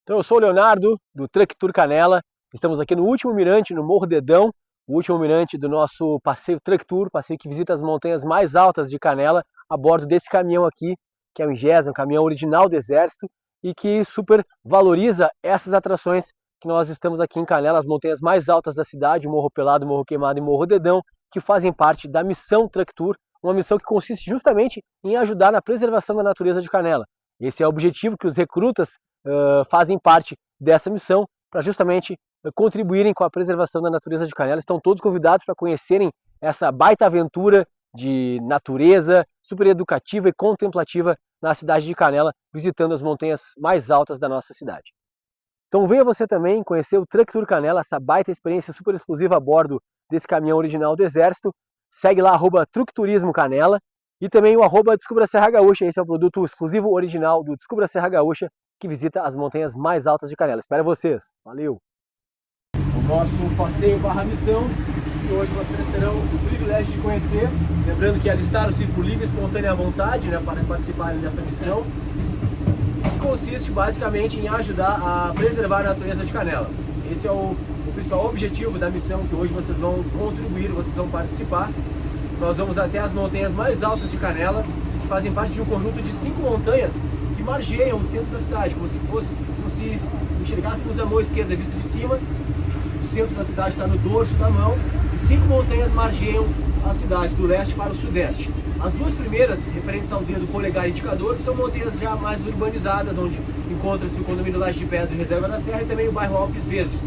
Então eu sou o Leonardo, do Truck Tour Canela. Estamos aqui no último mirante, no Morro Dedão, o último mirante do nosso passeio Truck Tour, passeio que visita as montanhas mais altas de Canela, a bordo desse caminhão aqui, que é o Ingesa, um caminhão original do Exército, e que super valoriza essas atrações que nós estamos aqui em Canela, as montanhas mais altas da cidade, Morro Pelado, Morro Queimado e Morro Dedão, que fazem parte da missão Truck Tour, uma missão que consiste justamente em ajudar na preservação da natureza de Canela. Esse é o objetivo que os recrutas fazem parte dessa missão para justamente contribuírem com a preservação da natureza de Canela. Estão todos convidados para conhecerem essa baita aventura de natureza super educativa e contemplativa na cidade de Canela, visitando as montanhas mais altas da nossa cidade. Então venha você também conhecer o Truck Tour Canela, essa baita experiência super exclusiva a bordo desse caminhão original do Exército. Segue lá, @truckturismocanela, e também o @Descubra Serra Gaúcha. Esse é o produto exclusivo original do Descubra Serra Gaúcha, que visita as montanhas mais altas de Canela. Espero vocês. Valeu! O nosso passeio barra missão, que hoje vocês terão o privilégio de conhecer. Lembrando que alistaram-se por livre e espontânea vontade, né, para participarem dessa missão, que consiste basicamente em ajudar a preservar a natureza de Canela. Esse é o principal objetivo da missão, que hoje vocês vão contribuir, vocês vão participar. Nós vamos até as montanhas mais altas de Canela, que fazem parte de um conjunto de 5 montanhas que margeiam o centro da cidade, como se enxergássemos a mão esquerda vista de cima. O centro da cidade está no dorso da mão, e 5 montanhas margeiam a cidade, do leste para o sudeste. As duas primeiras, referentes ao dedo polegar e indicador, são montanhas já mais urbanizadas, onde encontra-se o condomínio Laje de Pedra e Reserva da Serra, e também o bairro Alpes Verdes,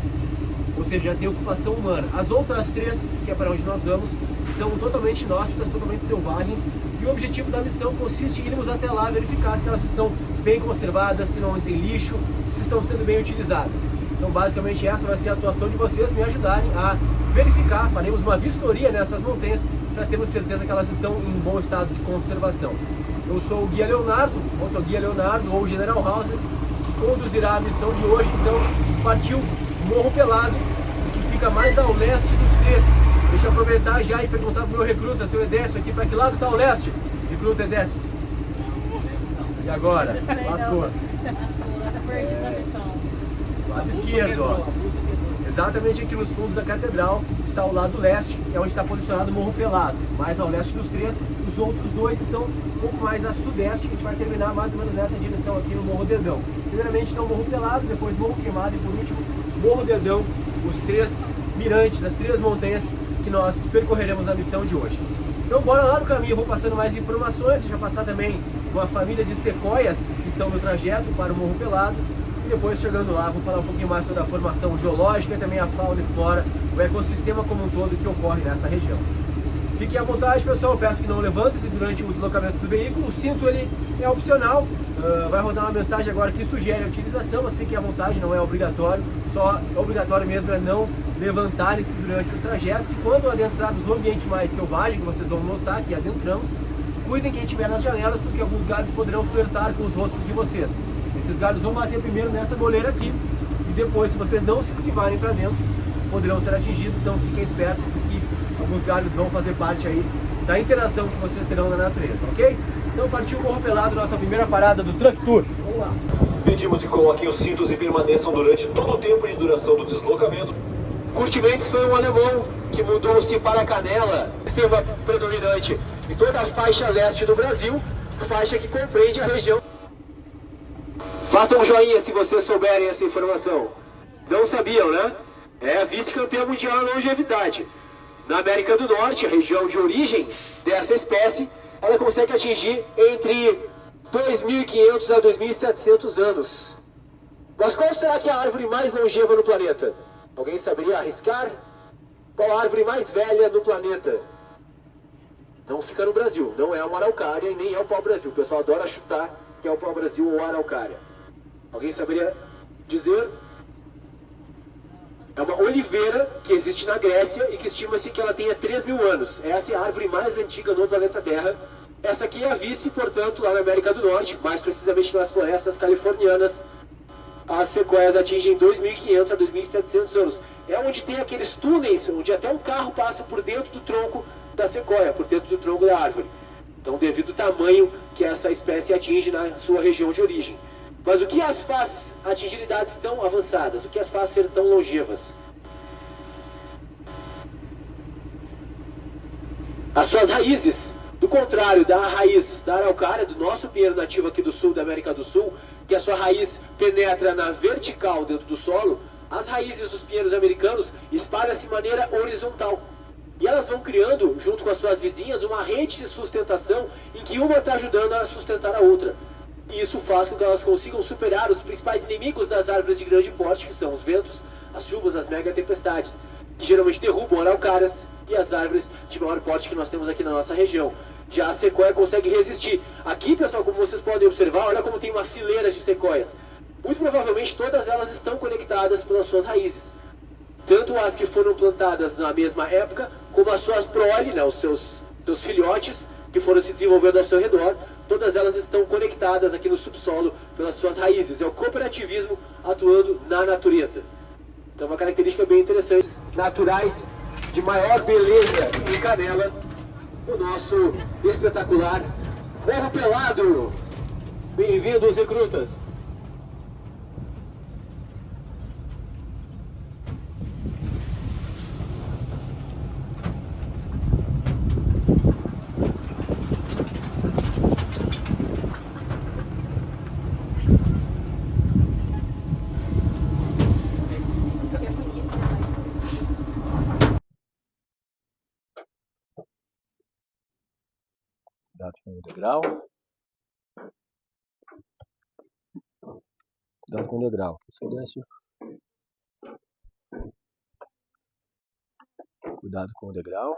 ou seja, já tem ocupação humana. As outras 3, que é para onde nós vamos, são totalmente inóspitas, totalmente selvagens, e o objetivo da missão consiste em irmos até lá verificar se elas estão bem conservadas, se não tem lixo, se estão sendo bem utilizadas. Então basicamente essa vai ser a atuação de vocês, me ajudarem a verificar. Faremos uma vistoria nessas montanhas para termos certeza que elas estão em bom estado de conservação. Eu sou o Guia Leonardo, outro Guia Leonardo, ou General Hauser, que conduzirá a missão de hoje. Então partiu Morro Pelado, que fica mais ao leste dos 3. Deixa eu aproveitar já e perguntar pro meu recruta, seu Edécio, aqui, para que lado está o leste? Recruta Edécio. E agora? Lascou. Tá perdido na missão. Lado esquerdo, ó. Exatamente aqui nos fundos da catedral está o lado leste, que é onde está posicionado o Morro Pelado. Mais ao leste dos 3, os outros 2 estão um pouco mais a sudeste, que a gente vai terminar mais ou menos nessa direção aqui no Morro Dedão. Primeiramente então Morro Pelado, depois Morro Queimado e por último Morro Dedão, os 3 mirantes, as 3 montanhas que nós percorreremos na missão de hoje. Então bora lá no caminho, eu vou passando mais informações, deixa eu passar também uma família de sequoias que estão no trajeto para o Morro Pelado. E depois, chegando lá, vou falar um pouquinho mais sobre a formação geológica e também a fauna e flora, o ecossistema como um todo que ocorre nessa região. Fiquem à vontade, pessoal, eu peço que não levantem-se durante o deslocamento do veículo. O cinto ele é opcional, vai rodar uma mensagem agora que sugere a utilização, mas fiquem à vontade, não é obrigatório. Só é obrigatório mesmo é não levantarem-se durante os trajetos. E quando adentrarmos no ambiente mais selvagem, que vocês vão notar que adentramos, cuidem quem estiver nas janelas, porque alguns galhos poderão flertar com os rostos de vocês. Esses galhos vão bater primeiro nessa moleira aqui, e depois, se vocês não se esquivarem para dentro, poderão ser atingidos. Então fiquem espertos, porque alguns galhos vão fazer parte aí da interação que vocês terão na natureza, ok? Então partiu o Morro Pelado, nossa primeira parada do Truck Tour. Vamos lá! Pedimos que coloquem os cintos e permaneçam durante todo o tempo de duração do deslocamento. Curtimentos foi um alemão que mudou-se para Canela, sistema predominante em toda a faixa leste do Brasil, faixa que compreende a região. Façam um joinha se vocês souberem essa informação. Não sabiam, né? É a vice-campeã mundial em longevidade. Na América do Norte, a região de origem dessa espécie, ela consegue atingir entre 2.500 a 2.700 anos. Mas qual será que é a árvore mais longeva no planeta? Alguém saberia arriscar? Qual a árvore mais velha no planeta? Não fica no Brasil, não é uma araucária e nem é o pau-brasil. O pessoal adora chutar que é o pau-brasil ou a araucária. Alguém saberia dizer? É uma oliveira que existe na Grécia e que estima-se que ela tenha 3.000 anos. Essa é a árvore mais antiga no planeta Terra. Essa aqui é a vice, portanto, lá na América do Norte, mais precisamente nas florestas californianas. As sequoias atingem 2.500 a 2.700 anos. É onde tem aqueles túneis, onde até um carro passa por dentro do tronco da sequoia, por dentro do tronco da árvore. Então, devido ao tamanho que essa espécie atinge na sua região de origem. Mas o que as faz atingir idades tão avançadas? O que as faz ser tão longevas? As suas raízes. Do contrário da raiz da araucária, do nosso pinheiro nativo aqui do sul da América do Sul, que a sua raiz penetra na vertical dentro do solo, as raízes dos pinheiros americanos espalham-se de maneira horizontal. E elas vão criando, junto com as suas vizinhas, uma rede de sustentação em que uma está ajudando a sustentar a outra. E isso faz com que elas consigam superar os principais inimigos das árvores de grande porte, que são os ventos, as chuvas, as mega tempestades, que geralmente derrubam araucárias e as árvores de maior porte que nós temos aqui na nossa região. Já a sequoia consegue resistir. Aqui, pessoal, como vocês podem observar, olha como tem uma fileira de sequoias. Muito provavelmente todas elas estão conectadas pelas suas raízes. Tanto as que foram plantadas na mesma época, como as suas prole, né, os seus filhotes, que foram se desenvolvendo ao seu redor, todas elas estão conectadas aqui no subsolo pelas suas raízes. É o cooperativismo atuando na natureza. Então, uma característica bem interessante. Naturais de maior beleza em Canela, o nosso espetacular Morro Pelado. Bem-vindos, recrutas. Cuidado com o degrau. Cuidado com o degrau. Silêncio. Cuidado com o degrau.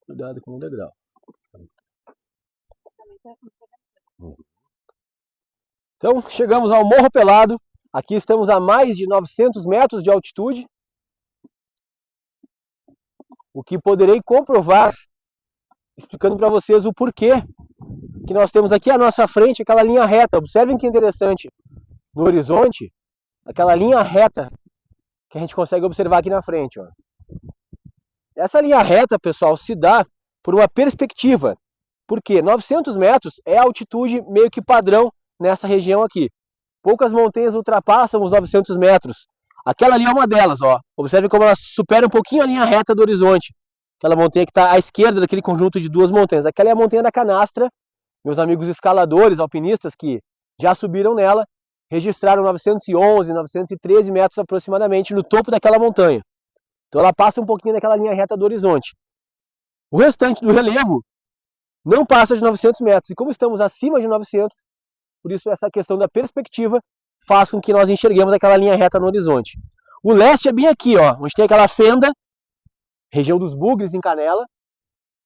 Cuidado com o degrau. Então, chegamos ao Morro Pelado. Aqui estamos a mais de 900 metros de altitude. O que poderei comprovar, explicando para vocês o porquê que nós temos aqui à nossa frente aquela linha reta. Observem que interessante, no horizonte, aquela linha reta que a gente consegue observar aqui na frente. Ó. Essa linha reta, pessoal, se dá por uma perspectiva, porque 900 metros é a altitude meio que padrão nessa região aqui. Poucas montanhas ultrapassam os 900 metros. Aquela ali é uma delas, ó. Observe como ela supera um pouquinho a linha reta do horizonte. Aquela montanha que está à esquerda daquele conjunto de duas montanhas. Aquela é a montanha da Canastra. Meus amigos escaladores, alpinistas que já subiram nela, registraram 911, 913 metros aproximadamente no topo daquela montanha. Então ela passa um pouquinho daquela linha reta do horizonte. O restante do relevo não passa de 900 metros. E como estamos acima de 900, por isso essa questão da perspectiva faz com que nós enxerguemos aquela linha reta no horizonte. O leste é bem aqui, ó, onde tem aquela fenda, região dos Bugres em Canela.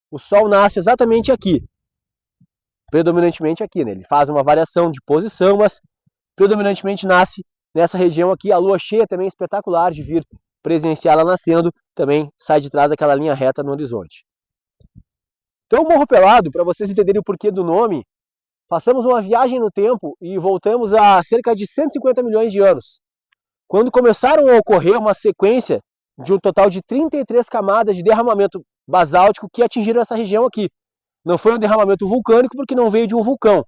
O Sol nasce exatamente aqui, predominantemente aqui, né? Ele faz uma variação de posição, mas predominantemente nasce nessa região aqui. A lua cheia também é espetacular de vir presenciar ela nascendo, também sai de trás daquela linha reta no horizonte. Então o Morro Pelado, para vocês entenderem o porquê do nome, passamos uma viagem no tempo e voltamos a cerca de 150 milhões de anos, quando começaram a ocorrer uma sequência de um total de 33 camadas de derramamento basáltico que atingiram essa região aqui. Não foi um derramamento vulcânico porque não veio de um vulcão,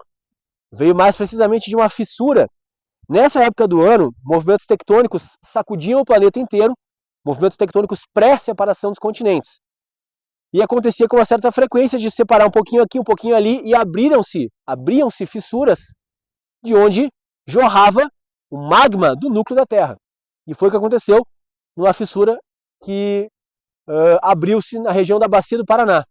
veio mais precisamente de uma fissura. Nessa época do ano, movimentos tectônicos sacudiam o planeta inteiro, movimentos tectônicos pré-separação dos continentes. E acontecia com uma certa frequência de separar um pouquinho aqui, um pouquinho ali, e abriam-se fissuras de onde jorrava o magma do núcleo da Terra. E foi o que aconteceu numa fissura que abriu-se na região da Bacia do Paraná.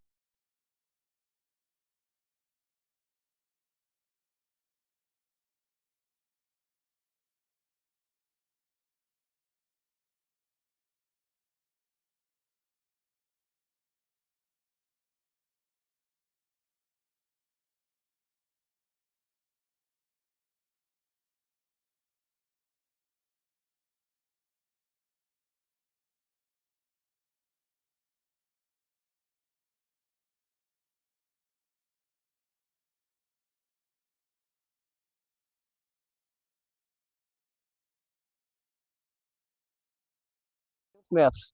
Metros.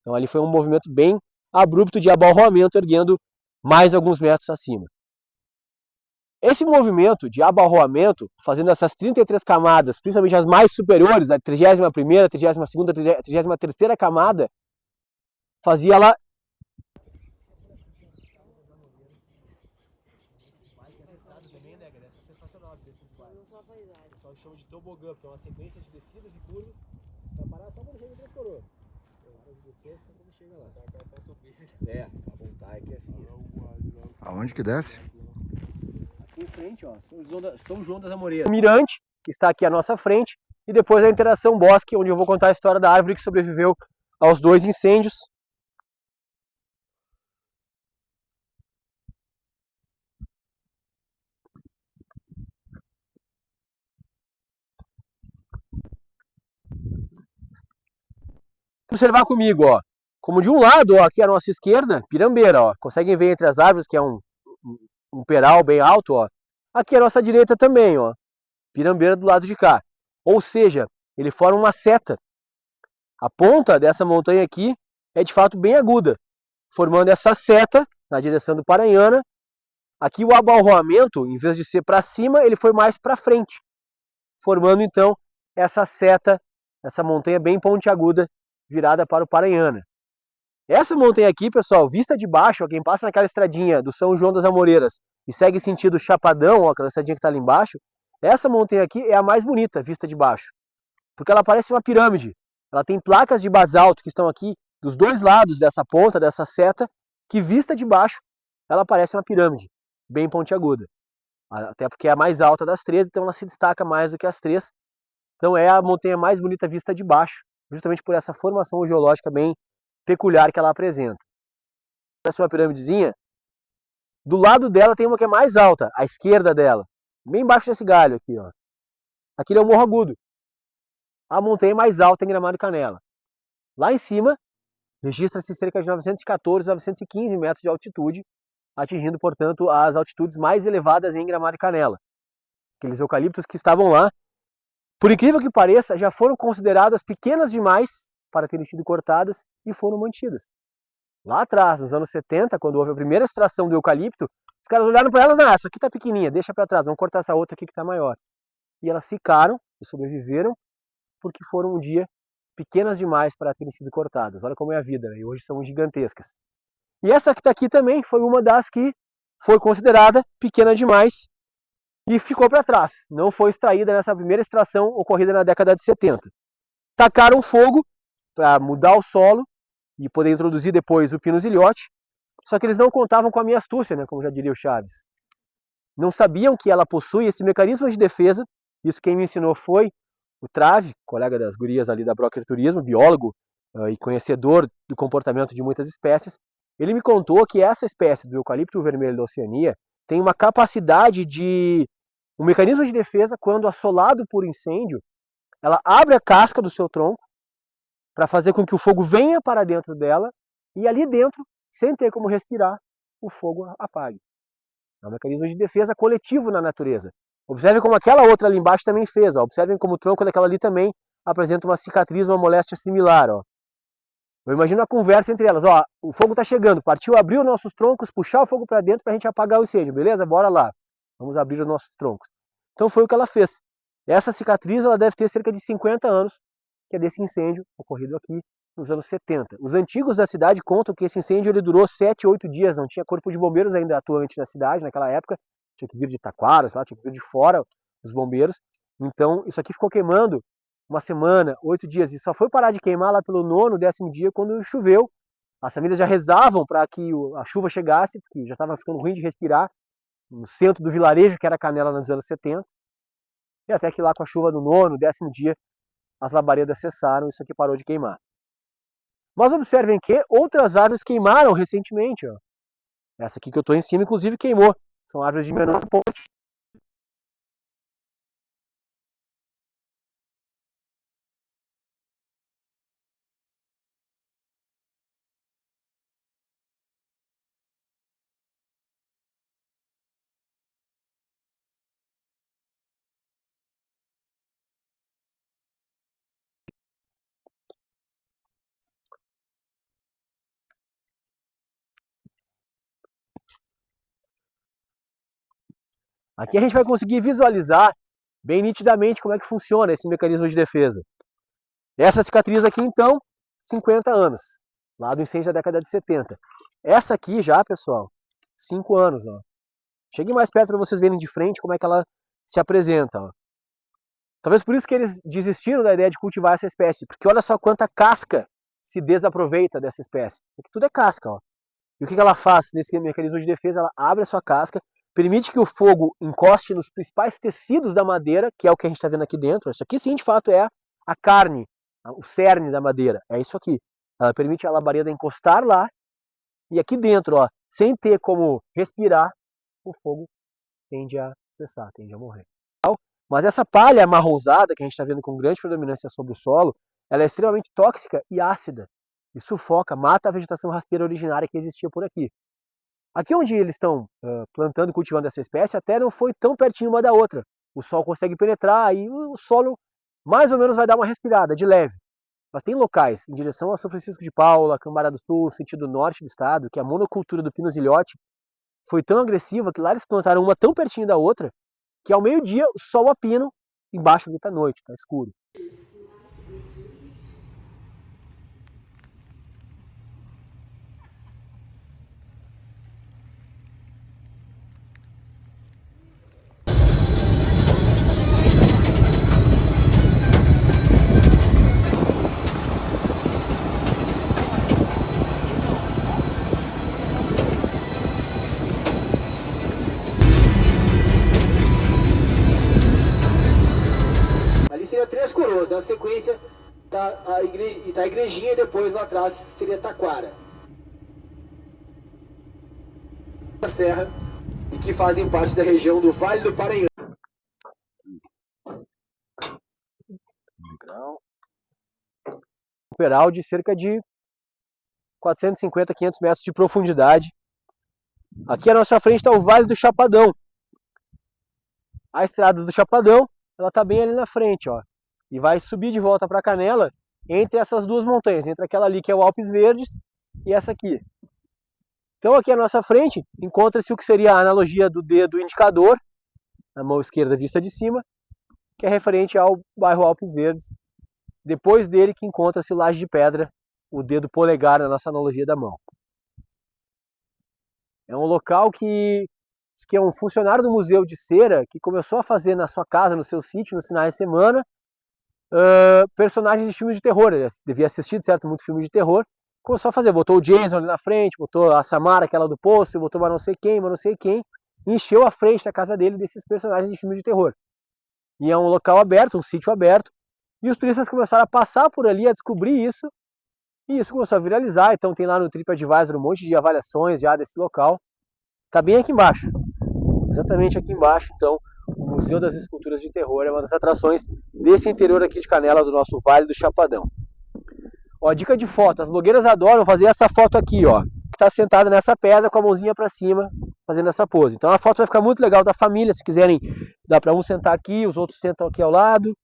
Então ali foi um movimento bem abrupto de abalroamento, erguendo mais alguns metros acima. Esse movimento de abarroamento, fazendo essas 33 camadas, principalmente as mais superiores, a 31ª, 32ª, 33ª camada, fazia ela... O pessoal chama de tobogã, porque é uma sequência de descidas e curvas, para parar só quando chega em Três Coroas. A hora de descer, só quando chega lá. É, a voltar é que é sinistra. Aonde que desce? Aqui em frente, ó, São João das Amoreiras. O mirante, que está aqui à nossa frente, e depois a interação bosque, onde eu vou contar a história da árvore que sobreviveu aos 2 incêndios. Observar comigo, ó. Como de um lado, ó, aqui à nossa esquerda, pirambeira, ó. Conseguem ver entre as árvores que é um peral bem alto, ó. Aqui à nossa direita também, ó. Pirambeira do lado de cá. Ou seja, ele forma uma seta. A ponta dessa montanha aqui é de fato bem aguda, formando essa seta na direção do Paranhana. Aqui o abalroamento, em vez de ser para cima, ele foi mais para frente, formando então essa seta, essa montanha bem pontiaguda, virada para o Paranhana. Essa montanha aqui, pessoal, vista de baixo, ó, quem passa naquela estradinha do São João das Amoreiras e segue sentido Chapadão, ó, aquela estradinha que está ali embaixo, essa montanha aqui é a mais bonita, vista de baixo, porque ela parece uma pirâmide. Ela tem placas de basalto que estão aqui dos 2 lados dessa ponta, dessa seta, que vista de baixo, ela parece uma pirâmide, bem pontiaguda. Até porque é a mais alta das 3, então ela se destaca mais do que as 3. Então é a montanha mais bonita vista de baixo, justamente por essa formação geológica bem peculiar que ela apresenta. Parece uma pirâmidezinha. Do lado dela tem uma que é mais alta, à esquerda dela, bem embaixo desse galho aqui, ó. Aquilo é o Morro Agudo, a montanha mais alta em Gramado Canela. Lá em cima, registra-se cerca de 914, 915 metros de altitude, atingindo, portanto, as altitudes mais elevadas em Gramado Canela. Aqueles eucaliptos que estavam lá, por incrível que pareça, já foram consideradas pequenas demais para terem sido cortadas e foram mantidas. Lá atrás, nos anos 70, quando houve a primeira extração do eucalipto, os caras olharam para elas, essa aqui está pequenininha, deixa para trás, vamos cortar essa outra aqui que está maior. E elas ficaram e sobreviveram porque foram um dia pequenas demais para terem sido cortadas. Olha como é a vida, né? E hoje são gigantescas. E essa que está aqui também foi uma das que foi considerada pequena demais e ficou para trás. Não foi extraída nessa primeira extração ocorrida na década de 70. Tacaram fogo para mudar o solo e poder introduzir depois o pinus ilhote, só que eles não contavam com a minha astúcia, né, como já diria o Chaves. Não sabiam que ela possui esse mecanismo de defesa. Isso quem me ensinou foi o Trave, colega das gurias ali da Broker Turismo, biólogo e conhecedor do comportamento de muitas espécies. Ele me contou que essa espécie do eucalipto vermelho da Oceania tem uma capacidade de... um mecanismo de defesa quando assolado por incêndio, ela abre a casca do seu tronco para fazer com que o fogo venha para dentro dela e ali dentro, sem ter como respirar, o fogo apague. É um mecanismo de defesa coletivo na natureza. Observem como aquela outra ali embaixo também fez. Ó. Observem como o tronco daquela ali também apresenta uma cicatriz, uma moléstia similar. Ó. Eu imagino a conversa entre elas. Ó, o fogo está chegando, partiu abrir os nossos troncos, puxar o fogo para dentro para a gente apagar o incêndio, beleza? Bora lá. Vamos abrir os nossos troncos. Então foi o que ela fez. Essa cicatriz ela deve ter cerca de 50 anos, que é desse incêndio ocorrido aqui nos anos 70. Os antigos da cidade contam que esse incêndio ele durou 7, 8 dias, não tinha corpo de bombeiros ainda atuante na cidade naquela época, tinha que vir de Taquara, sei lá, tinha que vir de fora os bombeiros. Então isso aqui ficou queimando uma semana, 8 dias, e só foi parar de queimar lá pelo 9º, 10º dia quando choveu. As famílias já rezavam para que a chuva chegasse, porque já estava ficando ruim de respirar, no centro do vilarejo, que era Canela nos anos 70. E até que lá com a chuva do 9º, 10º dia, as labaredas cessaram e isso aqui parou de queimar. Mas observem que outras árvores queimaram recentemente. Ó. Essa aqui que eu estou em cima, inclusive, queimou. São árvores de menor porte. Aqui a gente vai conseguir visualizar bem nitidamente como é que funciona esse mecanismo de defesa. Essa cicatriz aqui, então, 50 anos, lá do incêndio da década de 70. Essa aqui já, pessoal, 5 anos. Ó. Chegue mais perto para vocês verem de frente como é que ela se apresenta. Ó. Talvez por isso que eles desistiram da ideia de cultivar essa espécie, porque olha só quanta casca se desaproveita dessa espécie. Porque tudo é casca. Ó. E o que ela faz nesse mecanismo de defesa? Ela abre a sua casca, permite que o fogo encoste nos principais tecidos da madeira, que é o que a gente está vendo aqui dentro. Isso aqui sim, de fato, é a carne, o cerne da madeira. É isso aqui. Ela permite a labareda encostar lá, e aqui dentro, ó, sem ter como respirar, o fogo tende a cessar, tende a morrer. Mas essa palha amarronzada, que a gente está vendo com grande predominância sobre o solo, ela é extremamente tóxica e ácida. E sufoca, mata a vegetação rasteira originária que existia por aqui. Aqui onde eles estão plantando e cultivando essa espécie, até não foi tão pertinho uma da outra. O sol consegue penetrar e o solo mais ou menos vai dar uma respirada, de leve. Mas tem locais, em direção a São Francisco de Paula, Cambará do Sul, sentido norte do estado, que a monocultura do pinus-ilhote foi tão agressiva que lá eles plantaram uma tão pertinho da outra, que ao meio-dia o sol a pino, embaixo ali está noite, está escuro. Três coroas, na sequência tá a igrejinha e depois lá atrás seria Taquara. A serra e que fazem parte da região do Vale do Paranhão. Um peral de cerca de 450, 500 metros de profundidade. Aqui à nossa frente está o Vale do Chapadão. A estrada do Chapadão, ela está bem ali na frente, ó. E vai subir de volta para Canela entre essas duas montanhas, entre aquela ali que é o Alpes Verdes e essa aqui. Então aqui à nossa frente encontra-se o que seria a analogia do dedo indicador, na mão esquerda vista de cima, que é referente ao bairro Alpes Verdes. Depois dele que encontra-se Laje de Pedra, o dedo polegar na nossa analogia da mão. É um local que é um funcionário do Museu de Cera que começou a fazer na sua casa, no seu sítio, nos finais de semana, personagens de filmes de terror. Ele devia assistir, certo, muito filme de terror. Começou a fazer, botou o Jason ali na frente, botou a Samara, aquela do poço, botou mas não sei quem, e encheu a frente da casa dele desses personagens de filme de terror. E é um local aberto, um sítio aberto, e os turistas começaram a passar por ali, a descobrir isso, e isso começou a viralizar. Então tem lá no TripAdvisor um monte de avaliações já desse local. Tá bem aqui embaixo, exatamente aqui embaixo. Então o Museu das Esculturas de Terror é uma das atrações desse interior aqui de Canela, do nosso Vale do Chapadão. Ó, dica de foto, as blogueiras adoram fazer essa foto aqui, ó, que tá sentada nessa pedra com a mãozinha para cima, fazendo essa pose. Então a foto vai ficar muito legal da família, se quiserem, dá para um sentar aqui, os outros sentam aqui ao lado.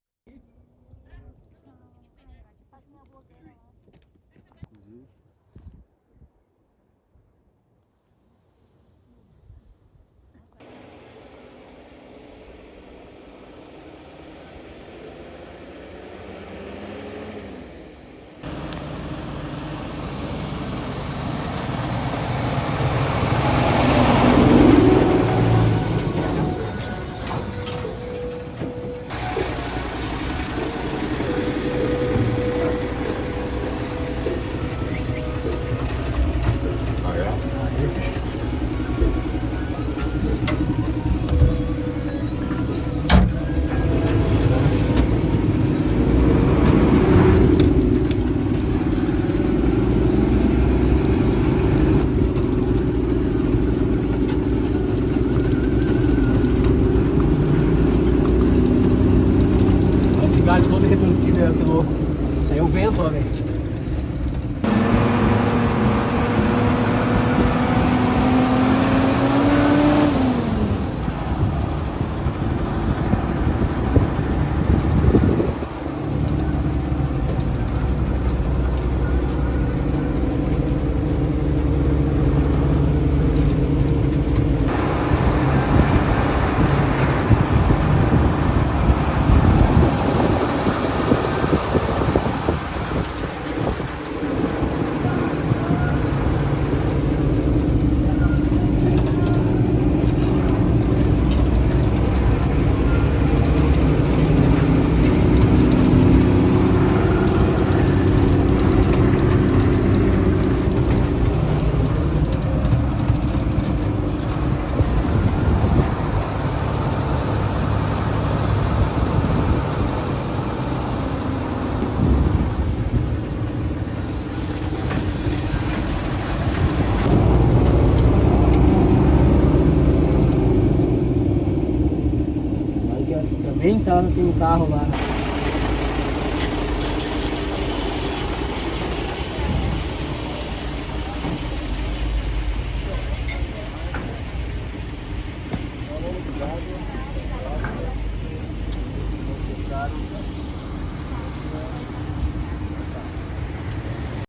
Todo retorcido, que louco. Saiu o vento, ó, velho. entrar, não tem um carro lá.